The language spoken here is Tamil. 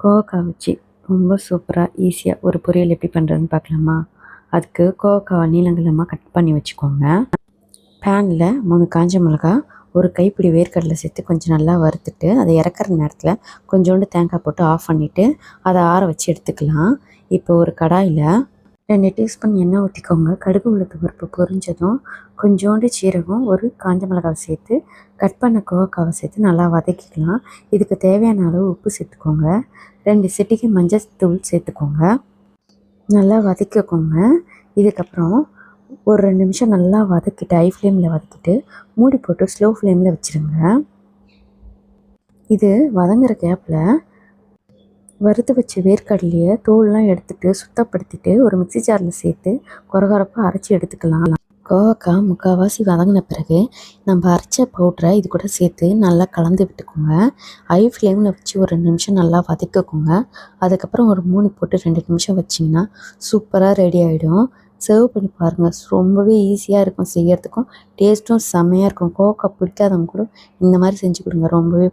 கோவக்காய் வச்சு ரொம்ப சூப்பராக ஈஸியாக ஒரு பொரியல் எப்படி பண்ணுறதுன்னு பார்க்கலாமா? அதுக்கு கோவக்காவை நீளங்கலமாக கட் பண்ணி வச்சுக்கோங்க. பேனில் 3 காஞ்ச மிளகா, ஒரு கைப்பிடி வேர்க்கடலை சேர்த்து கொஞ்சம் நல்லா வறுத்துட்டு, அதை இறக்குற நேரத்தில் கொஞ்சோண்டு தேங்காய் போட்டு ஆஃப் பண்ணிவிட்டு அதை ஆற வச்சு எடுத்துக்கலாம். இப்போ ஒரு கடாயில் 2 டீஸ்பூன் எண்ணெய் ஊற்றிக்கோங்க. கடுகு உளுத்தம் பருப்பு பொரிஞ்சதும் கொஞ்சோண்டு சீரகம், ஒரு காஞ்ச மிளகாவை சேர்த்து கட் பண்ண கோவக்காவை சேர்த்து நல்லா வதக்கிக்கலாம். இதுக்கு தேவையான அளவு உப்பு சேர்த்துக்கோங்க. 2 சிட்டிகை மஞ்சள் தூள் சேர்த்துக்கோங்க. நல்லா வதக்கிக்கோங்க. இதுக்கப்புறம் ஒரு 2 நிமிஷம் நல்லா வதக்கிட்டு ஹை ஃப்ளேமில் வதக்கிட்டு மூடி போட்டு ஸ்லோ ஃப்ளேமில் வச்சுருங்க. இது வதங்குற கேப்பில் வறுத்து வச்ச வேர்க்கடலையை தோல்லாம் எடுத்துட்டு சுத்தப்படுத்திட்டு ஒரு மிக்ஸி ஜாரில் சேர்த்து கொரகொரப்பாக அரைச்சி எடுத்துக்கலாம். கோவக்காய் முக்கால்வாசி வதங்கின பிறகு நம்ம அரைச்ச பவுட்ரை இது கூட சேர்த்து நல்லா கலந்து விட்டுக்கோங்க. ஹை ஃப்ளேமில் வச்சு ஒரு 2 நிமிஷம் நல்லா வதக்கிக்கோங்க. அதுக்கப்புறம் ஒரு மூடி போட்டு 2 நிமிஷம் வச்சிங்கன்னா சூப்பராக ரெடி ஆகிடும். சர்வ் பண்ணி பாருங்கள். ரொம்பவே ஈஸியாக இருக்கும் செய்யறதுக்கும், டேஸ்ட்டும் செம்மையாக இருக்கும். கோவக்காய் பிடிக்காதவங்க கூட இந்த மாதிரி செஞ்சு கொடுங்க. ரொம்பவே